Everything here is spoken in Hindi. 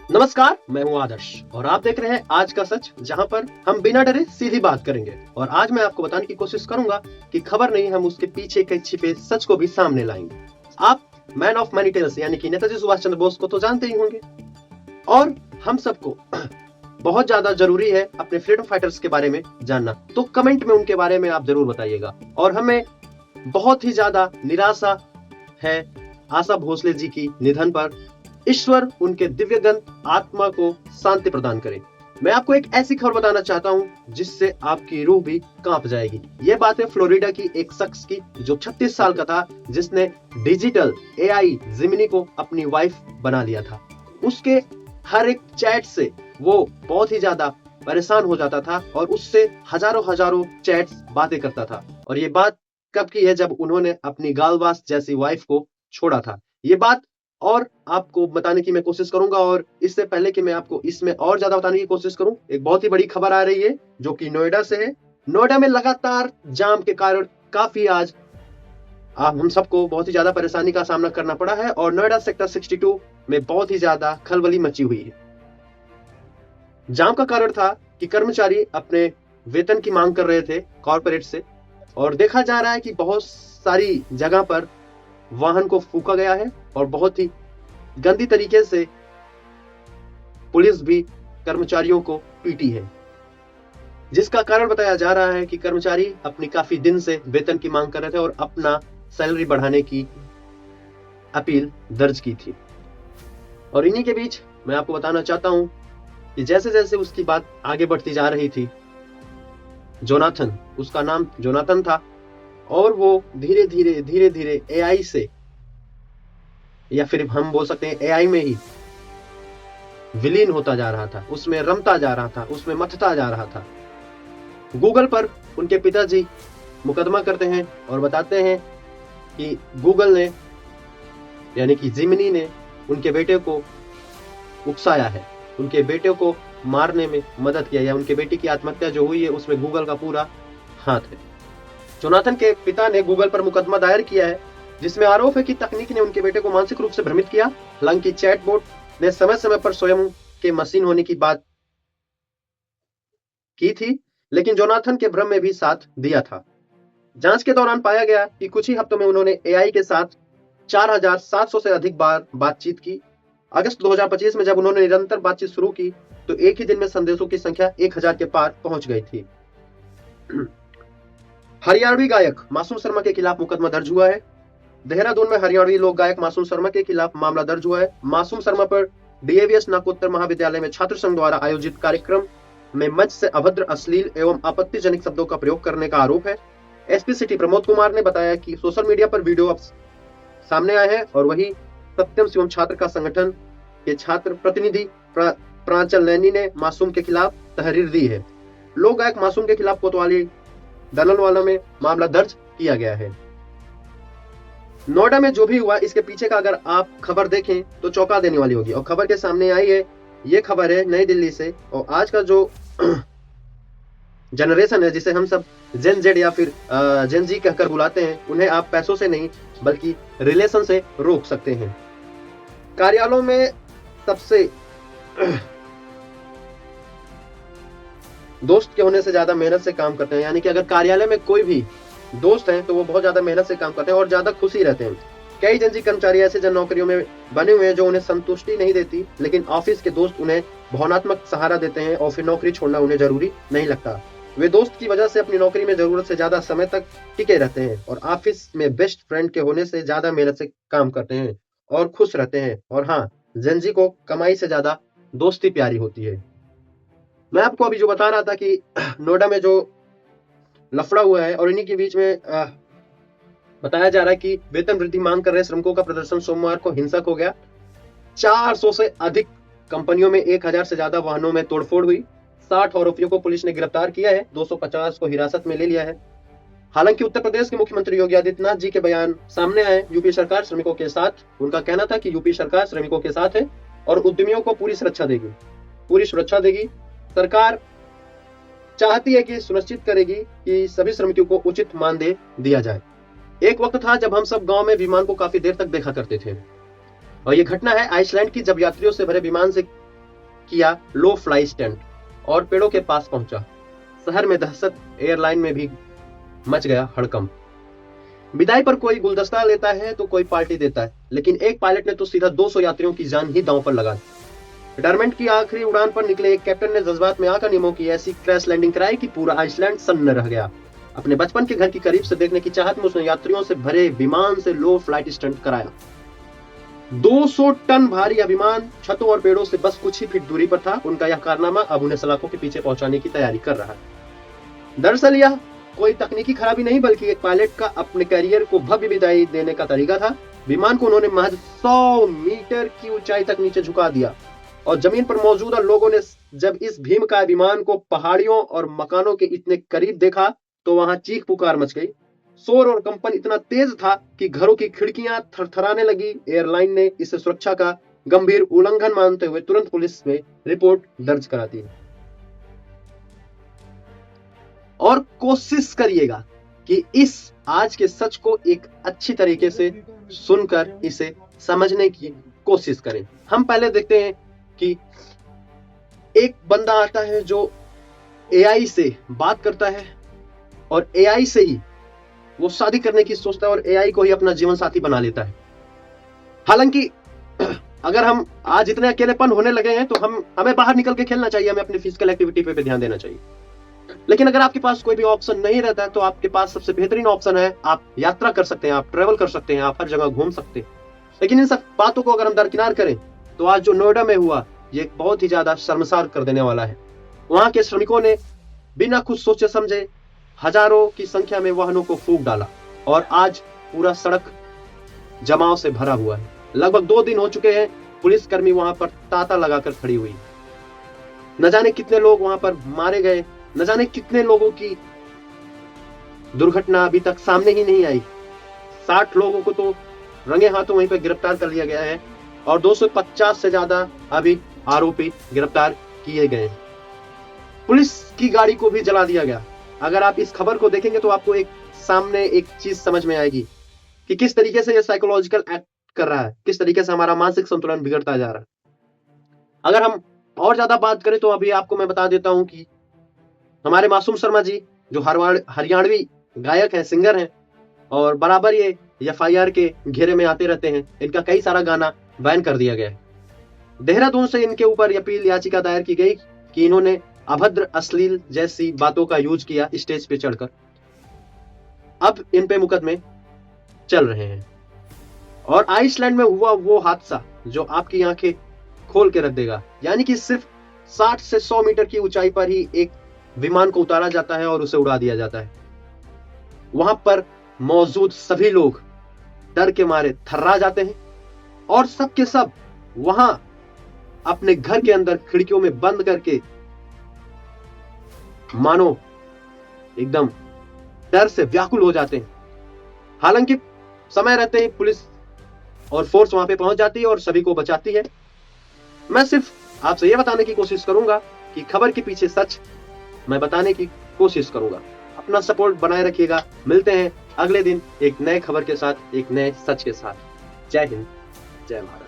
नमस्कार, मैं हूं आदर्श और आप देख रहे हैं आज का सच, जहां पर हम बिना डरे सीधी बात करेंगे। और आज मैं आपको बताने की कोशिश करूंगा कि खबर नहीं, हम उसके पीछे के छिपे सच को भी सामने लाएंगे। आप मैन ऑफ मैनी टेल्स यानी कि नेताजी सुभाष चंद्र बोस को तो जानते ही होंगे, और हम सबको बहुत ज्यादा जरूरी है अपने फ्रीडम फाइटर्स के बारे में जानना। तो कमेंट में उनके बारे में आप जरूर बताइएगा। और हमें बहुत ही ज्यादा निराशा है आशा भोसले जी की निधन पर। ईश्वर उनके दिव्यगंत आत्मा को शांति प्रदान करे। मैं आपको एक ऐसी खबर बताना चाहता हूं जिससे आपकी रूह भी कांप जाएगी। ये बात है फ्लोरिडा की एक शख्स की जो 36 साल का था, जिसने डिजिटल एआई जिमिनी को अपनी वाइफ बना लिया था। उसके हर एक चैट से वो बहुत ही ज्यादा परेशान हो जाता था और उससे हजारों चैट्स बातें करता था। और ये बात कब की है? जब उन्होंने अपनी गालवास जैसी वाइफ को छोड़ा था। ये बात और आपको बताने की मैं कोशिश करूंगा। और इससे पहले कि मैं आपको इसमें और ज्यादा बताने की कोशिश करूं, एक बहुत ही बड़ी खबर आ रही है जो कि नोएडा से है। नोएडा में लगातार जाम के कारण काफी आज हम सबको बहुत ही ज्यादा परेशानी का सामना करना पड़ा है और नोएडा सेक्टर 62 में बहुत ही ज्यादा खलबली मची हुई है। जाम का कारण था कि कर्मचारी अपने वेतन की मांग कर रहे थे कॉर्पोरेट से, और देखा जा रहा है कि बहुत सारी जगह पर वाहन को फूका गया है और बहुत ही गंदी तरीके से पुलिस भी कर्मचारियों को पीटी है, जिसका कारण बताया जा रहा है कि कर्मचारी अपनी काफी दिन से वेतन की मांग कर रहे थे और अपना सैलरी बढ़ाने की अपील दर्ज की थी। और इन्हीं के बीच मैं आपको बताना चाहता हूं कि जैसे जैसे उसकी बात आगे बढ़ती जा रही थी, जोनाथन, उसका नाम जोनाथन था, और वो धीरे धीरे एआई से, या फिर हम बोल सकते हैं एआई में ही विलीन होता जा रहा था, उसमें रमता जा रहा था, उसमें मथता जा रहा था। गूगल पर उनके पिताजी मुकदमा करते हैं और बताते हैं कि गूगल ने यानी कि जिमिनी ने उनके बेटे को उकसाया है, उनके बेटे को मारने में मदद किया, या उनके बेटे की आत्महत्या जो हुई है उसमें गूगल का पूरा हाथ है। जोनाथन के पिता ने गूगल पर मुकदमा दायर किया है, जिसमें आरोप है कि तकनीक ने उनके बेटे को मानसिक रूप से भ्रमित किया। हालांकि चैटबॉट ने समय समय पर स्वयं के मशीन होने की बात की थी, लेकिन जोनाथन के भ्रम में भी साथ दिया था। जांच के दौरान पाया गया कि कुछ ही हफ्तों में उन्होंने एआई के साथ 4700 से अधिक बार बातचीत की। अगस्त 2025 में जब उन्होंने निरंतर बातचीत शुरू की तो एक ही दिन में संदेशों की संख्या 1000 के पार पहुंच गई थी। हरियाणवी गायक मासूम शर्मा के खिलाफ मुकदमा दर्ज हुआ है। देहरादून में हरियाणवी लोक गायक मासूम शर्मा के खिलाफ मामला दर्ज हुआ है। मासूम शर्मा पर डीएवीएस नाकोत्तर महाविद्यालय में छात्र संघ द्वारा आयोजित कार्यक्रम में मंच से अभद्र, अश्लील एवं आपत्तिजनक शब्दों का प्रयोग करने का आरोप है। एसपी सिटी प्रमोद कुमार ने बताया कि सोशल मीडिया पर वीडियो अब सामने आए हैं और वही सत्यम शिवम छात्र का संगठन के छात्र प्रतिनिधि प्रांचल नैनी ने मासूम के खिलाफ तहरीर दी है। लोक गायक मासूम के खिलाफ कोतवाली दलनवाला में मामला दर्ज किया गया है। नोएडा में जो भी हुआ, इसके पीछे का अगर आप खबर देखें तो चौंका देने वाली होगी। और खबर के सामने आई है, ये खबर है नई दिल्ली से। और आज का जो जनरेशन है, जिसे हम सब जेन जेड या फिर जेन जी कहकर बुलाते हैं, उन्हें आप पैसों से नहीं बल्कि रिलेशन से रोक सकते हैं। कार्यालयों में सबसे दोस्त के होने से ज्यादा मेहनत से काम करते हैं, यानी कि अगर कार्यालय में कोई भी दोस्त हैं तो वो बहुत ज्यादा मेहनत से काम करते हैं और ज्यादा खुशी रहते हैं। कई जनजी कर्मचारी ऐसे जन नौकरियों में बने हुए हैं जो उन्हें संतुष्टि नहीं देती, लेकिन ऑफिस के दोस्त उन्हें भावनात्मक सहारा देते हैं और फिर नौकरी छोड़ना उन्हें जरूरी नहीं लगता। वे दोस्त की वजह से अपनी नौकरी में जरूरत से ज्यादा समय तक टिके रहते हैं और ऑफिस में बेस्ट फ्रेंड के होने से ज्यादा मेहनत से काम करते हैं और खुश रहते हैं। और हाँ, जेनजी को कमाई से ज्यादा दोस्ती प्यारी होती है। मैं आपको अभी जो बता रहा था कि नोएडा में जो लफड़ा हुआ है, और इन्हीं के बीच में बताया जा रहा है कि वेतन वृद्धि मांग कर रहे श्रमिकों का प्रदर्शन सोमवार को हिंसक हो गया। 400 से अधिक कंपनियों में 1000 से ज्यादा वाहनों में तोड़फोड़ हुई। 60 आरोपियों को पुलिस ने गिरफ्तार किया है, 250 को हिरासत में ले लिया है। हालांकि उत्तर प्रदेश के मुख्यमंत्री योगी आदित्यनाथ जी के बयान सामने आए। यूपी सरकार श्रमिकों के साथ, उनका कहना था कि यूपी सरकार श्रमिकों के साथ है और उद्यमियों को पूरी सुरक्षा देगी। सरकार चाहती है कि सुनिश्चित करेगी कि सभी श्रमिकों को उचित मानदेय दिया जाए। एक वक्त था जब हम सब गांव में विमान को काफी देर तक देखा करते थे, और ये घटना है आइसलैंड की, जब यात्रियों से भरे विमान से किया लो फ्लाई स्टैंड और पेड़ों के पास पहुंचा। शहर में दहशत, एयरलाइन में भी मच गया हड़कंप। विदाई पर कोई गुलदस्ता लेता है तो कोई पार्टी देता है, लेकिन एक पायलट ने तो सीधा 200 यात्रियों की जान ही दांव पर लगा दी। रिटायरमेंट की आखिरी उड़ान पर निकले एक कैप्टन ने जज्बात में आकर नियमों की ऐसी क्रैश लैंडिंग कराई कि पूरा आइसलैंड सन्न रह गया। अपने बचपन के घर की करीब से देखने की चाहत में उसने यात्रियों से भरे विमान से लो फ्लाइट स्टंट कराया। 200 टन भारी यह विमान छतों और पेड़ों से बस कुछ ही फीट दूरी पर था। उनका यह कारनामा अब उन्हें सलाखों के पीछे पहुंचाने की तैयारी कर रहा है। दरअसल यह कोई तकनीकी खराबी नहीं, बल्कि एक पायलट का अपने करियर को भव्य विदाई देने का तरीका था। विमान को उन्होंने महज 100 मीटर की ऊंचाई तक नीचे झुका दिया और जमीन पर मौजूदा लोगों ने जब इस भीमकाय विमान को पहाड़ियों और मकानों के इतने करीब देखा तो वहां चीख पुकार मच गई। शोर और कंपन इतना तेज था कि घरों की खिड़कियां थरथराने लगी। एयरलाइन ने इसे सुरक्षा का गंभीर उल्लंघन मानते हुए तुरंत पुलिस में रिपोर्ट दर्ज करा दी। और कोशिश करिएगा कि इस आज के सच को एक अच्छी तरीके से सुनकर इसे समझने की कोशिश करें। हम पहले देखते हैं कि एक बंदा आता है जो एआई से बात करता है और एआई से ही वो शादी करने की सोचता है और एआई को ही अपना जीवन साथी बना लेता है। हालांकि अगर हम आज इतने अकेलेपन होने लगे हैं तो हमें बाहर निकल के खेलना चाहिए, हमें अपनी फिजिकल एक्टिविटी पे ध्यान देना चाहिए। लेकिन अगर आपके पास कोई भी ऑप्शन नहीं रहता है तो आपके पास सबसे बेहतरीन ऑप्शन है, आप यात्रा कर सकते हैं, आप ट्रेवल कर सकते हैं, आप हर जगह घूम सकते हैं। लेकिन इन सब बातों को अगर हम दरकिनार करें तो आज जो नोएडा में हुआ ये बहुत ही ज्यादा शर्मसार कर देने वाला है। वहां के श्रमिकों ने बिना कुछ सोचे समझे हजारों की संख्या में वाहनों को फूंक डाला और आज पूरा सड़क जमाव से भरा हुआ है। लगभग 2 दिन हो चुके हैं पुलिसकर्मी वहां पर तांता लगाकर खड़ी हुई। न जाने कितने लोग वहां पर मारे गए, न जाने कितने लोगों की दुर्घटना अभी तक सामने ही नहीं आई। 60 लोगों को तो रंगे हाथों वहीं पर गिरफ्तार कर लिया गया है और 250 से ज्यादा अभी आरोपी गिरफ्तार किए गए। पुलिस की गाड़ी को भी जला दिया गया। अगर आप इस खबर को देखेंगे तो आपको सामने एक चीज समझ में आएगी कि किस तरीके से यह साइकोलॉजिकल एक्ट कर रहा है, किस तरीके से हमारा मानसिक संतुलन बिगड़ता जा रहा है। अगर हम और ज्यादा बात करें तो अभी आपको मैं बता देता हूं कि हमारे मासूम शर्मा जी जो हरियाणवी गायक हैं, सिंगर हैं और बराबर ये एफआईआर के घेरे में आते रहते हैं, इनका कई सारा गाना बैन कर दिया गया है। देहरादून से इनके ऊपर अपील याचिका दायर की गई कि इन्होंने अभद्र, अश्लील जैसी बातों का यूज किया स्टेज पे चढ़कर। अब इन पे मुकदमे चल रहे हैं। और आइसलैंड में हुआ वो हादसा जो आपकी आंखें खोल के रख देगा, यानी कि सिर्फ 60 से 100 मीटर की ऊंचाई पर ही एक विमान को उतारा जाता है और उसे उड़ा दिया जाता है। वहां पर मौजूद सभी लोग डर के मारे थर्रा जाते हैं और सब के सब वहां अपने घर के अंदर खिड़कियों में बंद करके मानो एकदम डर से व्याकुल हो जाते हैं। हालांकि समय रहते ही पुलिस और फोर्स वहां पे पहुंच जाती है और सभी को बचाती है। मैं सिर्फ आपसे यह बताने की कोशिश करूंगा कि खबर के पीछे सच मैं बताने की कोशिश करूंगा। अपना सपोर्ट बनाए रखिएगा। मिलते हैं अगले दिन एक नए खबर के साथ, एक नए सच के साथ। जय हिंद, जय भारत।